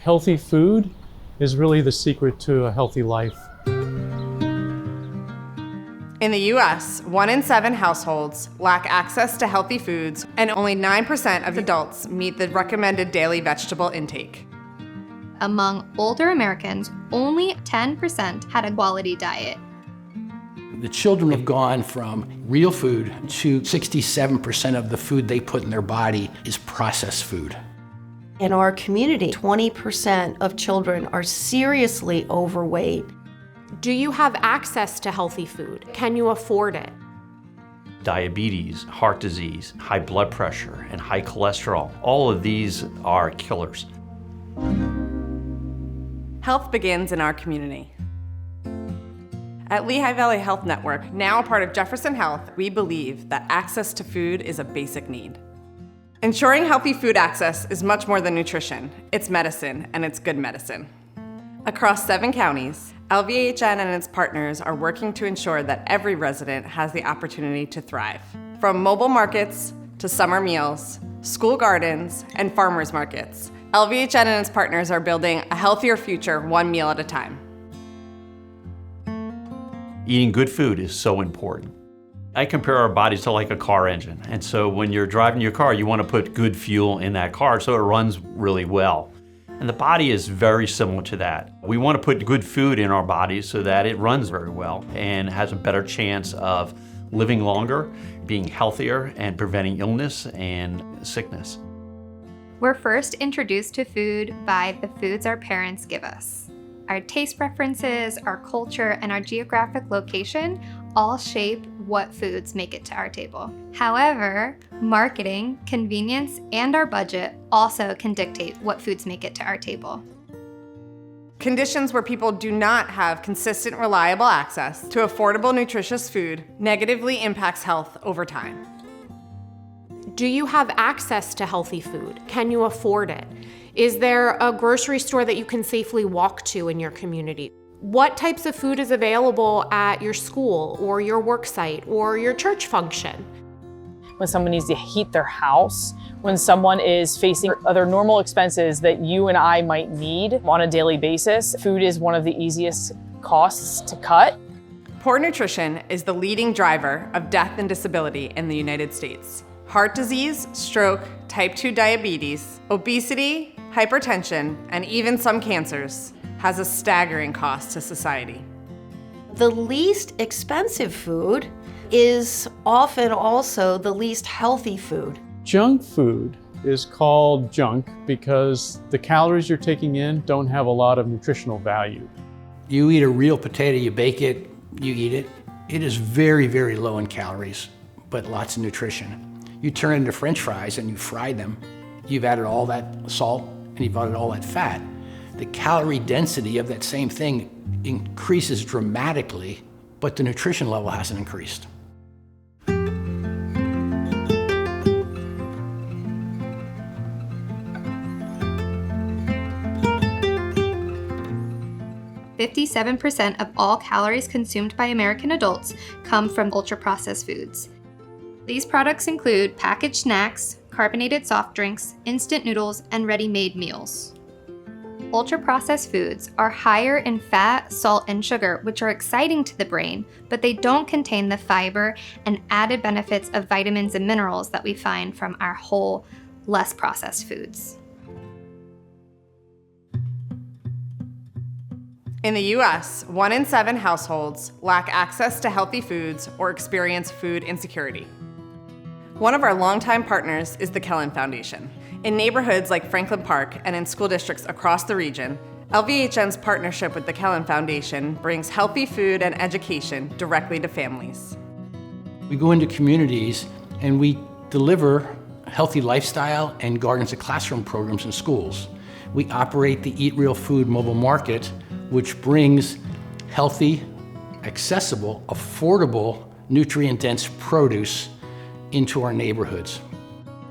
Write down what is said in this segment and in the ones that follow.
Healthy food is really the secret to a healthy life. In the US, 1 in 7 households lack access to healthy foods, and only 9% of adults meet the recommended daily vegetable intake. Among older Americans, only 10% had a quality diet. The children have gone from real food to 67% of the food they put in their body is processed food. In our community, 20% of children are seriously overweight. Do you have access to healthy food? Can you afford it? Diabetes, heart disease, high blood pressure, and high cholesterol, all of these are killers. Health begins in our community. At Lehigh Valley Health Network, now a part of Jefferson Health, we believe that access to food is a basic need. Ensuring healthy food access is much more than nutrition. It's medicine, and it's good medicine. Across 7 counties, LVHN and its partners are working to ensure that every resident has the opportunity to thrive. From mobile markets to summer meals, school gardens, and farmers markets, LVHN and its partners are building a healthier future one meal at a time. Eating good food is so important. I compare our bodies to like a car engine. And so when you're driving your car, you want to put good fuel in that car so it runs really well. And the body is very similar to that. We want to put good food in our bodies so that it runs very well and has a better chance of living longer, being healthier, and preventing illness and sickness. We're first introduced to food by the foods our parents give us. Our taste preferences, our culture, and our geographic location all shape what foods make it to our table. However, marketing, convenience, and our budget also can dictate what foods make it to our table. Conditions where people do not have consistent, reliable access to affordable, nutritious food negatively impacts health over time. Do you have access to healthy food? Can you afford it? Is there a grocery store that you can safely walk to in your community? What types of food is available at your school or your work site or your church function? When someone needs to heat their house, when someone is facing other normal expenses that you and I might need on a daily basis, food is one of the easiest costs to cut. Poor nutrition is the leading driver of death and disability in the United States. Heart disease, stroke, type 2 diabetes, obesity, hypertension, and even some cancers has a staggering cost to society. The least expensive food is often also the least healthy food. Junk food is called junk because the calories you're taking in don't have a lot of nutritional value. You eat a real potato, you bake it, you eat it. It is very, very low in calories, but lots of nutrition. You turn it into French fries and you fry them. You've added all that salt and you've added all that fat. The calorie density of that same thing increases dramatically, but the nutrition level hasn't increased. "57% of all calories consumed by American adults come from ultra-processed foods. These products include packaged snacks, carbonated soft drinks, instant noodles, and ready-made meals. Ultra-processed foods are higher in fat, salt, and sugar, which are exciting to the brain, but they don't contain the fiber and added benefits of vitamins and minerals that we find from our whole, less processed foods." In the US, 1 in 7 households lack access to healthy foods or experience food insecurity. One of our longtime partners is the Kellen Foundation. In neighborhoods like Franklin Park and in school districts across the region, LVHN's partnership with the Kellen Foundation brings healthy food and education directly to families. We go into communities and we deliver healthy lifestyle and gardens to classroom programs in schools. We operate the Eat Real Food mobile market, which brings healthy, accessible, affordable, nutrient-dense produce into our neighborhoods.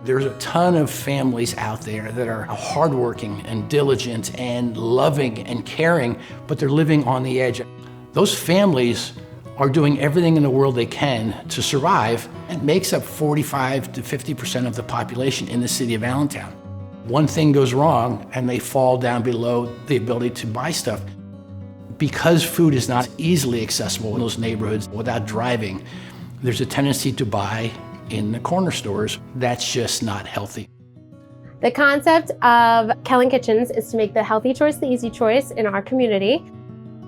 There's a ton of families out there that are hardworking and diligent and loving and caring, but they're living on the edge. Those families are doing everything in the world they can to survive. It makes up 45 to 50% of the population in the city of Allentown. One thing goes wrong and they fall down below the ability to buy stuff. Because food is not easily accessible in those neighborhoods without driving, there's a tendency to buy in the corner stores. That's just not healthy. The concept of Kellen Kitchens is to make the healthy choice the easy choice in our community.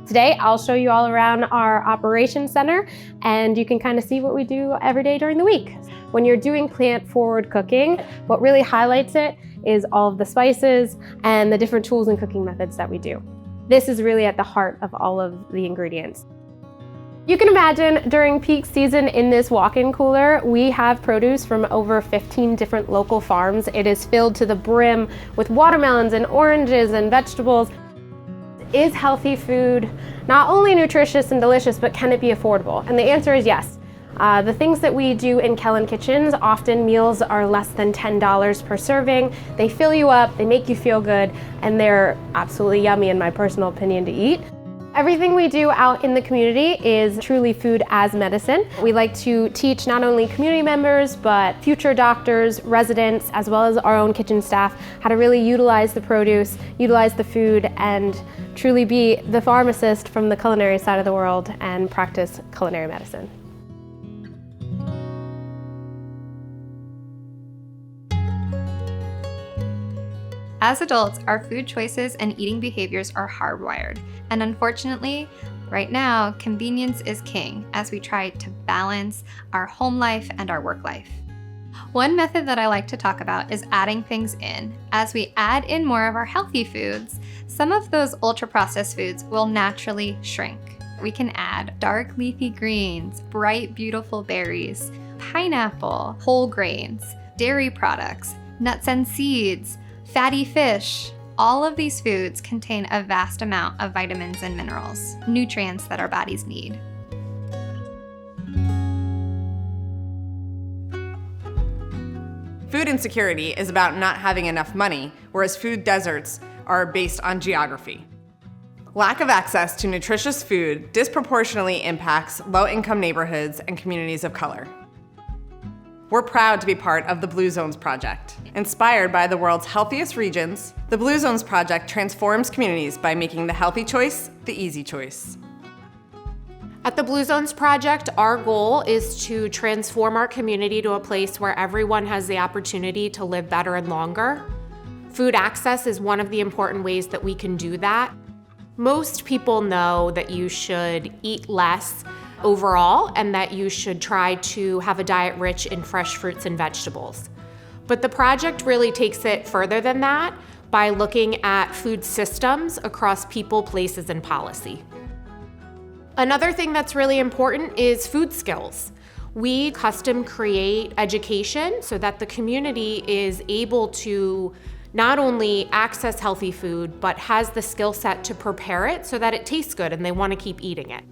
Today, I'll show you all around our operations center, and you can kind of see what we do every day during the week. When you're doing plant-forward cooking, what really highlights it is all of the spices and the different tools and cooking methods that we do. This is really at the heart of all of the ingredients. You can imagine during peak season in this walk-in cooler, we have produce from over 15 different local farms. It is filled to the brim with watermelons and oranges and vegetables. Is healthy food not only nutritious and delicious, but can it be affordable? And the answer is yes. The things that we do in Kellen Kitchens, often meals are less than $10 per serving. They fill you up, they make you feel good, and they're absolutely yummy in my personal opinion to eat. Everything we do out in the community is truly food as medicine. We like to teach not only community members, but future doctors, residents, as well as our own kitchen staff how to really utilize the produce, utilize the food, and truly be the pharmacist from the culinary side of the world and practice culinary medicine. As adults, our food choices and eating behaviors are hardwired. And unfortunately, right now, convenience is king as we try to balance our home life and our work life. One method that I like to talk about is adding things in. As we add in more of our healthy foods, some of those ultra-processed foods will naturally shrink. We can add dark leafy greens, bright, beautiful berries, pineapple, whole grains, dairy products, nuts and seeds, fatty fish. All of these foods contain a vast amount of vitamins and minerals, nutrients that our bodies need. Food insecurity is about not having enough money, whereas food deserts are based on geography. Lack of access to nutritious food disproportionately impacts low-income neighborhoods and communities of color. We're proud to be part of the Blue Zones Project. Inspired by the world's healthiest regions, the Blue Zones Project transforms communities by making the healthy choice the easy choice. At the Blue Zones Project, our goal is to transform our community to a place where everyone has the opportunity to live better and longer. Food access is one of the important ways that we can do that. Most people know that you should eat less overall and that you should try to have a diet rich in fresh fruits and vegetables. But the project really takes it further than that by looking at food systems across people, places, and policy. Another thing that's really important is food skills. We custom create education so that the community is able to not only access healthy food, but has the skill set to prepare it so that it tastes good and they want to keep eating it.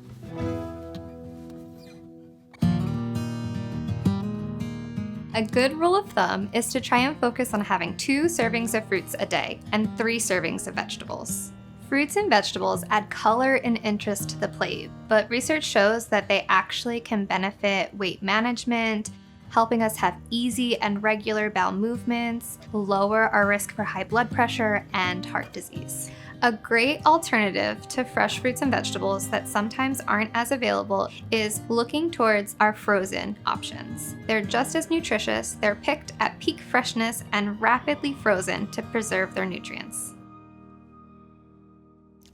A good rule of thumb is to try and focus on having 2 servings of fruits a day and 3 servings of vegetables. Fruits and vegetables add color and interest to the plate, but research shows that they actually can benefit weight management, helping us have easy and regular bowel movements, lower our risk for high blood pressure and heart disease. A great alternative to fresh fruits and vegetables that sometimes aren't as available is looking towards our frozen options. They're just as nutritious, they're picked at peak freshness and rapidly frozen to preserve their nutrients.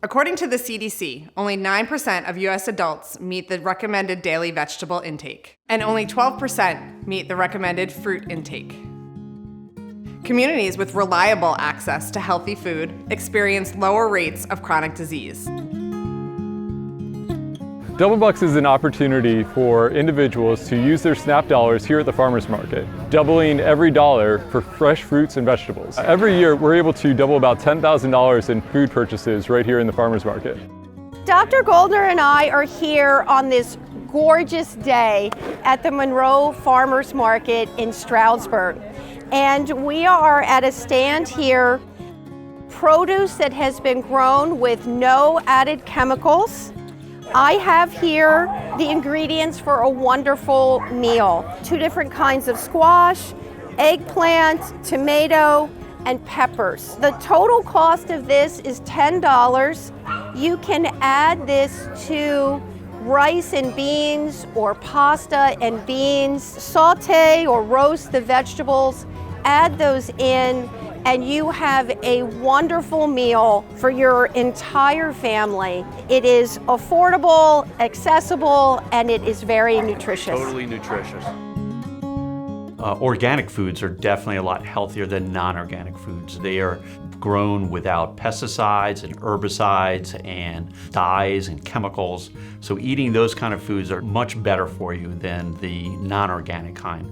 According to the CDC, only 9% of US adults meet the recommended daily vegetable intake, and only 12% meet the recommended fruit intake. Communities with reliable access to healthy food experience lower rates of chronic disease. Double Bucks is an opportunity for individuals to use their SNAP dollars here at the farmers market, doubling every dollar for fresh fruits and vegetables. Every year, we're able to double about $10,000 in food purchases right here in the farmers market. Dr. Goldner and I are here on this gorgeous day at the Monroe Farmers Market in Stroudsburg. And we are at a stand here, produce that has been grown with no added chemicals. I have here the ingredients for a wonderful meal. 2 different kinds of squash, eggplant, tomato, and peppers. The total cost of this is $10. You can add this to rice and beans or pasta and beans. Saute or roast the vegetables, add those in, and you have a wonderful meal for your entire family. It is affordable, accessible, and it is very nutritious. Totally nutritious. Organic foods are definitely a lot healthier than non-organic foods. They are grown without pesticides and herbicides and dyes and chemicals. So eating those kind of foods are much better for you than the non-organic kind.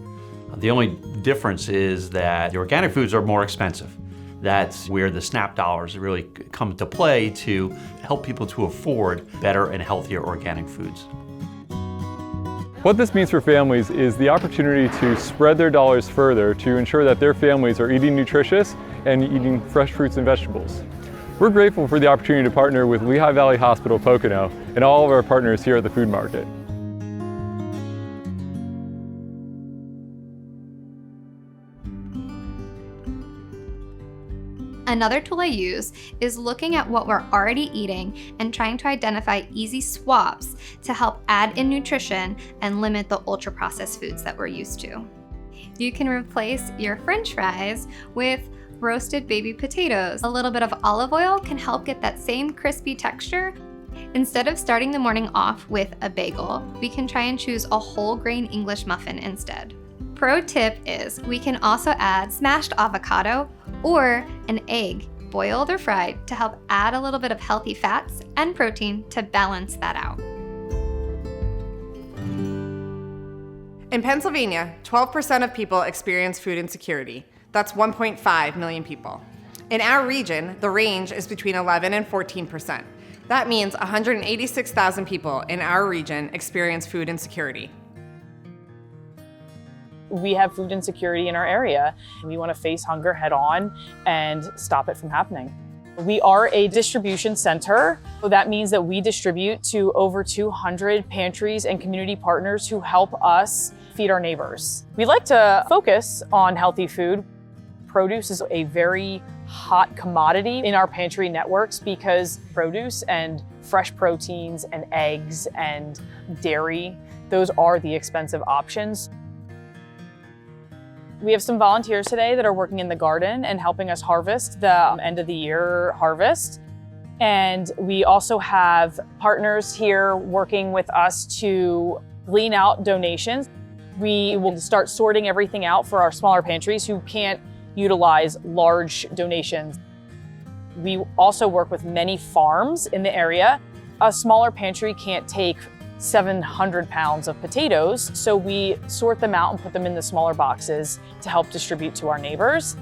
The only difference is that the organic foods are more expensive. That's where the SNAP dollars really come into play to help people to afford better and healthier organic foods. What this means for families is the opportunity to spread their dollars further to ensure that their families are eating nutritious and eating fresh fruits and vegetables. We're grateful for the opportunity to partner with Lehigh Valley Hospital Pocono and all of our partners here at the food market. Another tool I use is looking at what we're already eating and trying to identify easy swaps to help add in nutrition and limit the ultra-processed foods that we're used to. You can replace your French fries with roasted baby potatoes. A little bit of olive oil can help get that same crispy texture. Instead of starting the morning off with a bagel, we can try and choose a whole grain English muffin instead. Pro tip is we can also add smashed avocado or an egg, boiled or fried, to help add a little bit of healthy fats and protein to balance that out. In Pennsylvania, 12% of people experience food insecurity. That's 1.5 million people. In our region, the range is between 11 and 14%. That means 186,000 people in our region experience food insecurity. We have food insecurity in our area. We want to face hunger head on and stop it from happening. We are a distribution center. So that means that we distribute to over 200 pantries and community partners who help us feed our neighbors. We like to focus on healthy food. Produce is a very hot commodity in our pantry networks because produce and fresh proteins and eggs and dairy, those are the expensive options. We have some volunteers today that are working in the garden and helping us harvest the end of the year harvest. And we also have partners here working with us to glean out donations. We will start sorting everything out for our smaller pantries who can't utilize large donations. We also work with many farms in the area. A smaller pantry can't take 700 pounds of potatoes, so we sort them out and put them in the smaller boxes to help distribute to our neighbors.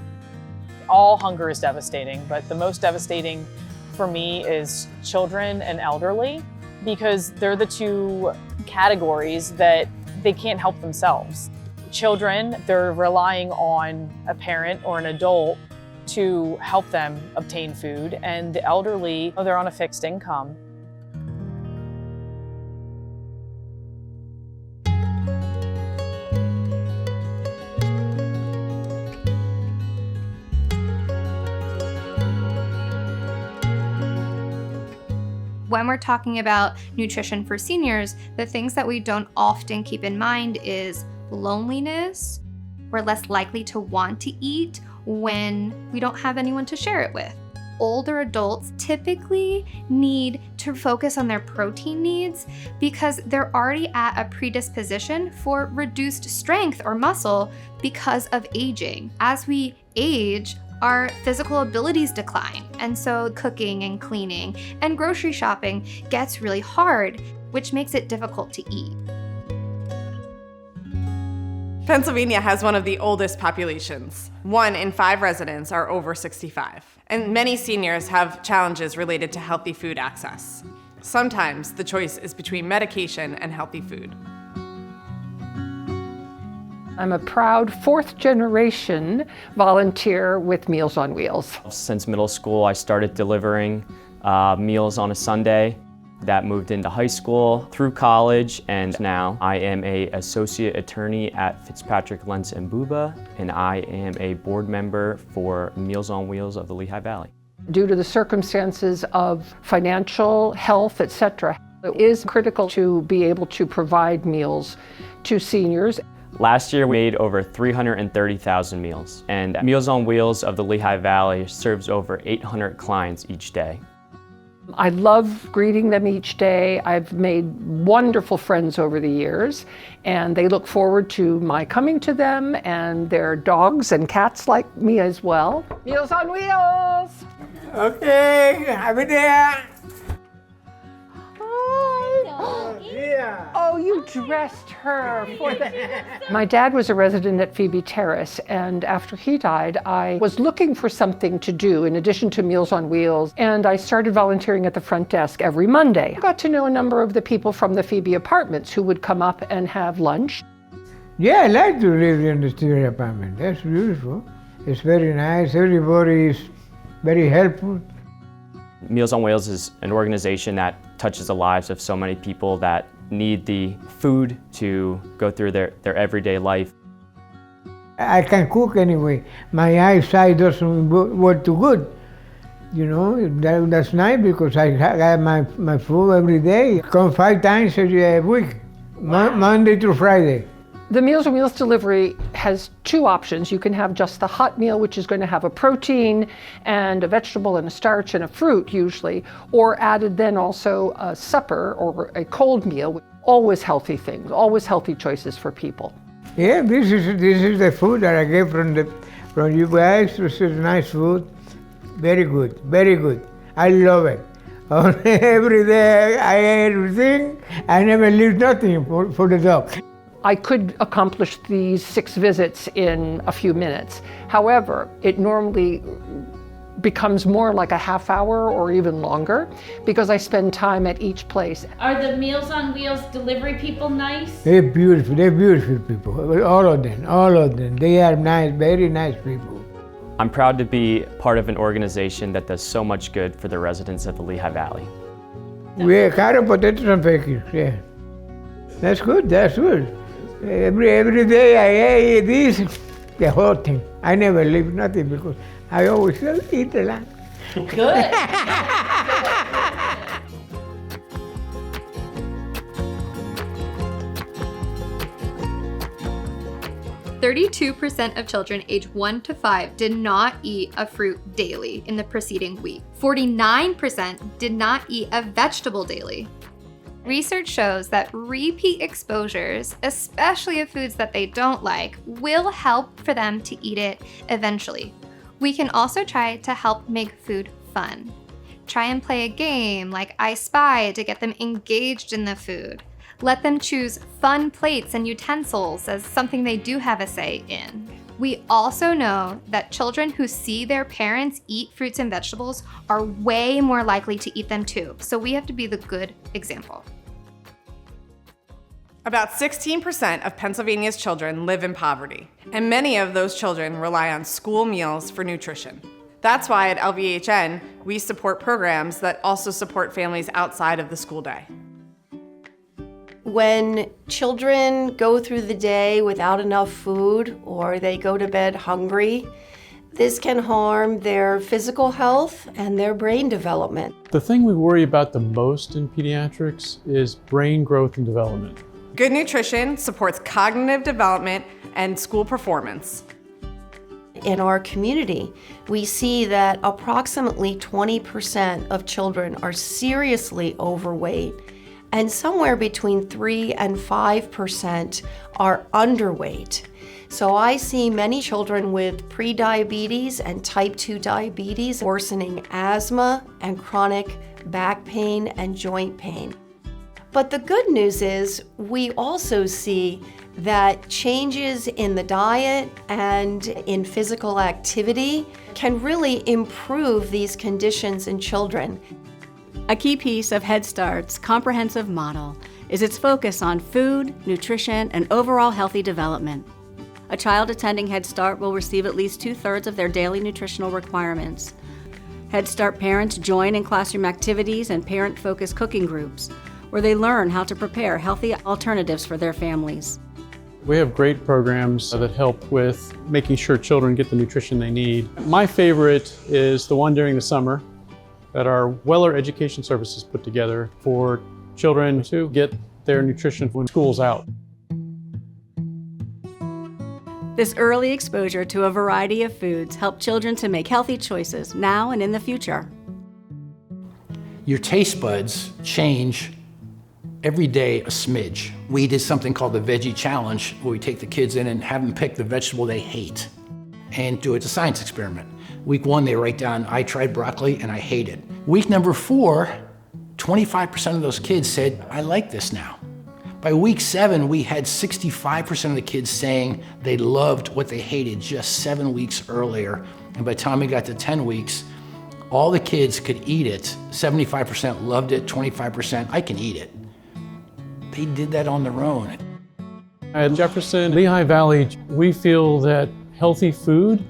All hunger is devastating, but the most devastating for me is children and elderly, because they're the two categories that they can't help themselves. Children, they're relying on a parent or an adult to help them obtain food, and the elderly, they're on a fixed income. When we're talking about nutrition for seniors, the things that we don't often keep in mind is loneliness. We're less likely to want to eat when we don't have anyone to share it with. Older adults typically need to focus on their protein needs because they're already at a predisposition for reduced strength or muscle because of aging. As we age, our physical abilities decline, and so cooking and cleaning and grocery shopping gets really hard, which makes it difficult to eat. Pennsylvania has one of the oldest populations. 1 in 5 residents are over 65, and many seniors have challenges related to healthy food access. Sometimes the choice is between medication and healthy food. I'm a proud 4th generation volunteer with Meals on Wheels. Since middle school, I started delivering meals on a Sunday. that moved into high school, through college, and now I am an associate attorney at Fitzpatrick, Lentz & Buba, and I am a board member for Meals on Wheels of the Lehigh Valley. Due to the circumstances of financial, health, etc., it is critical to be able to provide meals to seniors. Last year we made over 330,000 meals, and Meals on Wheels of the Lehigh Valley serves over 800 clients each day. I love greeting them each day. I've made wonderful friends over the years, and they look forward to my coming to them, and their dogs and cats like me as well. Meals on Wheels! Okay, happy day. Oh, you dressed her for the... My dad was a resident at Phoebe Terrace, and after he died, I was looking for something to do in addition to Meals on Wheels, and I started volunteering at the front desk every Monday. I got to know a number of the people from the Phoebe apartments who would come up and have lunch. Yeah, I like to live in the studio apartment. That's beautiful. It's very nice. Everybody is very helpful. Meals on Wheels is an organization that touches the lives of so many people that need the food to go through their everyday life. I can cook anyway. My eyesight doesn't work too good. You know, that's nice because I have my food every day. Come 5 times a week, Monday through Friday. The Meals on Wheels delivery has 2 options. You can have just the hot meal, which is going to have a protein and a vegetable and a starch and a fruit usually, or added then also a supper or a cold meal. Always healthy things, always healthy choices for people. Yeah, this is the food that I get from you guys. This is nice food. Very good, very good. I love it. Every day I eat everything. I never leave nothing for the dog. I could accomplish these 6 visits in a few minutes. However, it normally becomes more like a half hour or even longer because I spend time at each place. Are the Meals on Wheels delivery people nice? They're beautiful people, all of them. They are nice, very nice people. I'm proud to be part of an organization that does so much good for the residents of the Lehigh Valley. We have carrot, potatoes, and pickles, yeah. That's good, that's good. Every day I eat this, the whole thing. I never leave nothing because I always eat a lot. Good. 32% of children age 1 to 5 did not eat a fruit daily in the preceding week. 49% did not eat a vegetable daily. Research shows that repeat exposures, especially of foods that they don't like, will help for them to eat it eventually. We can also try to help make food fun. Try and play a game like I Spy to get them engaged in the food. Let them choose fun plates and utensils as something they do have a say in. We also know that children who see their parents eat fruits and vegetables are way more likely to eat them too, so we have to be the good example. About 16% of Pennsylvania's children live in poverty, and many of those children rely on school meals for nutrition. That's why at LVHN, we support programs that also support families outside of the school day. When children go through the day without enough food or they go to bed hungry, this can harm their physical health and their brain development. The thing we worry about the most in pediatrics is brain growth and development. Good nutrition supports cognitive development and school performance. In our community, we see that approximately 20% of children are seriously overweight, and somewhere between 3 and 5% are underweight. So I see many children with prediabetes and type 2 diabetes, worsening asthma and chronic back pain and joint pain. But the good news is we also see that changes in the diet and in physical activity can really improve these conditions in children. A key piece of Head Start's comprehensive model is its focus on food, nutrition, and overall healthy development. A child attending Head Start will receive at least 2/3 of their daily nutritional requirements. Head Start parents join in classroom activities and parent-focused cooking groups, where they learn how to prepare healthy alternatives for their families. We have great programs that help with making sure children get the nutrition they need. My favorite is the one during the summer that our Weller Education Services put together for children to get their nutrition when school's out. This early exposure to a variety of foods help children to make healthy choices now and in the future. Your taste buds change every day a smidge. We did something called the Veggie Challenge, where we take the kids in and have them pick the vegetable they hate and do it as a science experiment. Week 1, they write down, I tried broccoli and I hate it. Week number 4, 25% of those kids said, I like this now. By week 7, we had 65% of the kids saying they loved what they hated just 7 weeks earlier. And by the time we got to 10 weeks, all the kids could eat it. 75% loved it, 25%, I can eat it. They did that on their own. At Jefferson, Lehigh Valley, we feel that healthy food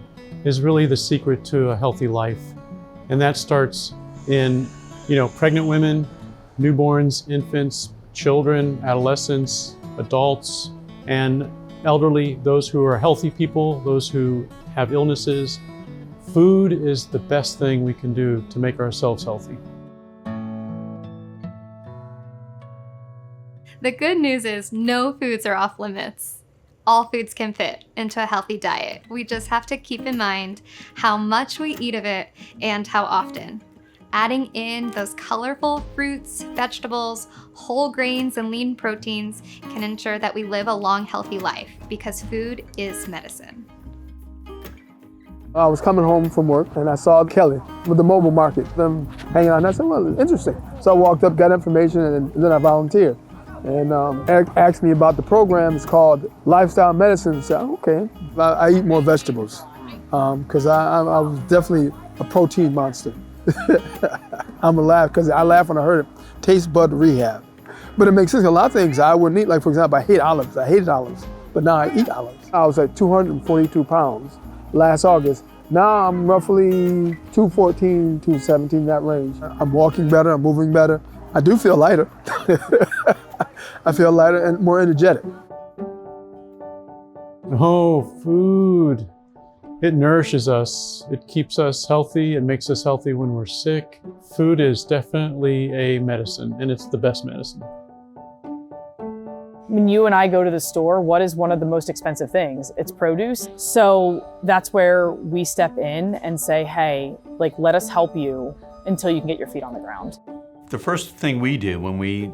is really the secret to a healthy life. And that starts in, pregnant women, newborns, infants, children, adolescents, adults, and elderly, those who are healthy people, those who have illnesses. Food is the best thing we can do to make ourselves healthy. The good news is no foods are off limits. All foods can fit into a healthy diet. We just have to keep in mind how much we eat of it and how often. Adding in those colorful fruits, vegetables, whole grains, and lean proteins can ensure that we live a long, healthy life, because food is medicine. I was coming home from work and I saw Kelly with the mobile market, them hanging out, and I said, well, interesting. So I walked up, got information, and then I volunteered. And Eric asked me about the program. It's called Lifestyle Medicine. I said, okay, I eat more vegetables because I was definitely a protein monster. I'm gonna laugh because I laugh when I heard it, taste bud rehab. But it makes sense. A lot of things I wouldn't eat, like for example, I hate olives. I hated olives, but now I eat olives. I was at 242 pounds last August. Now I'm roughly 214, 217, that range. I'm walking better, I'm moving better. I do feel lighter. I feel lighter and more energetic. Oh, food. It nourishes us. It keeps us healthy. It makes us healthy when we're sick. Food is definitely a medicine, and it's the best medicine. When you and I go to the store, what is one of the most expensive things? It's produce. So that's where we step in and say, hey, let us help you until you can get your feet on the ground. The first thing we do when we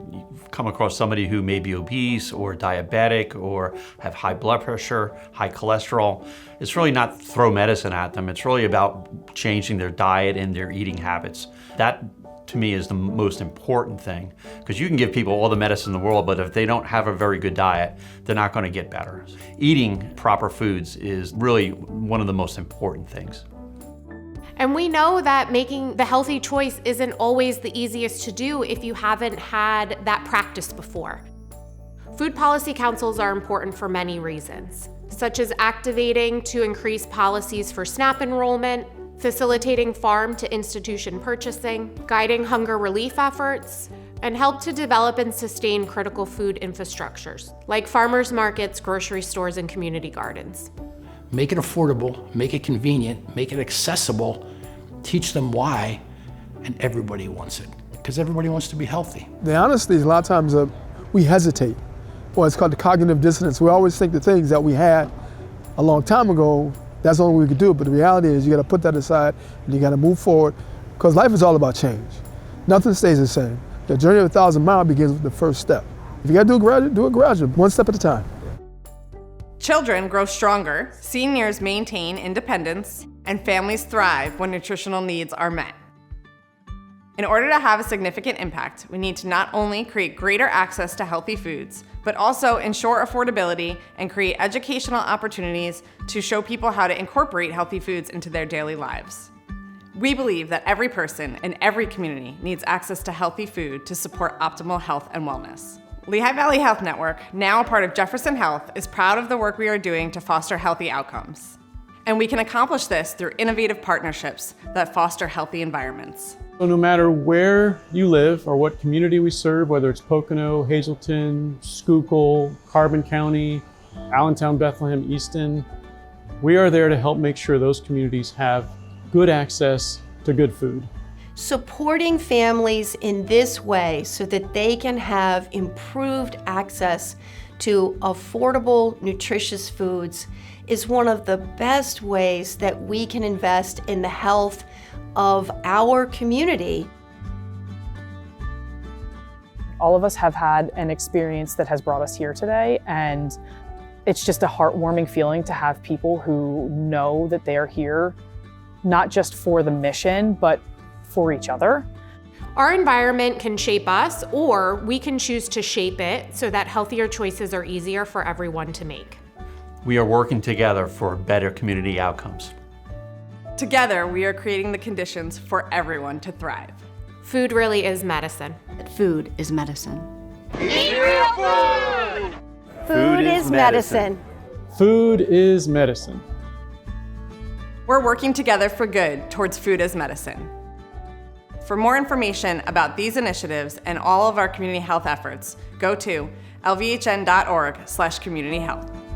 come across somebody who may be obese or diabetic or have high blood pressure, high cholesterol, it's really not throw medicine at them. It's really about changing their diet and their eating habits. That, to me, is the most important thing, because you can give people all the medicine in the world, but if they don't have a very good diet, they're not going to get better. Eating proper foods is really one of the most important things. And we know that making the healthy choice isn't always the easiest to do if you haven't had that practice before. Food policy councils are important for many reasons, such as activating to increase policies for SNAP enrollment, facilitating farm to institution purchasing, guiding hunger relief efforts, and help to develop and sustain critical food infrastructures, like farmers markets, grocery stores, and community gardens. Make it affordable, make it convenient, make it accessible, teach them why, and everybody wants it, because everybody wants to be healthy. The honesty is a lot of times we hesitate, or it's called the cognitive dissonance. We always think the things that we had a long time ago, that's the only way we could do it, but the reality is you gotta put that aside and you gotta move forward, because life is all about change. Nothing stays the same. The journey of 1,000 miles begins with the first step. If you gotta do it gradually, one step at a time. Children grow stronger, seniors maintain independence, and families thrive when nutritional needs are met. In order to have a significant impact, we need to not only create greater access to healthy foods, but also ensure affordability and create educational opportunities to show people how to incorporate healthy foods into their daily lives. We believe that every person in every community needs access to healthy food to support optimal health and wellness. Lehigh Valley Health Network, now a part of Jefferson Health, is proud of the work we are doing to foster healthy outcomes. And we can accomplish this through innovative partnerships that foster healthy environments. So no matter where you live or what community we serve, whether it's Pocono, Hazleton, Schuylkill, Carbon County, Allentown, Bethlehem, Easton, we are there to help make sure those communities have good access to good food. Supporting families in this way so that they can have improved access to affordable, nutritious foods is one of the best ways that we can invest in the health of our community. All of us have had an experience that has brought us here today, and it's just a heartwarming feeling to have people who know that they are here not just for the mission, but for each other. Our environment can shape us, or we can choose to shape it so that healthier choices are easier for everyone to make. We are working together for better community outcomes. Together, we are creating the conditions for everyone to thrive. Food really is medicine. Food is medicine. Eat real food! Food is medicine. Food is medicine. We're working together for good towards food as medicine. For more information about these initiatives and all of our community health efforts, go to lvhn.org/communityhealth.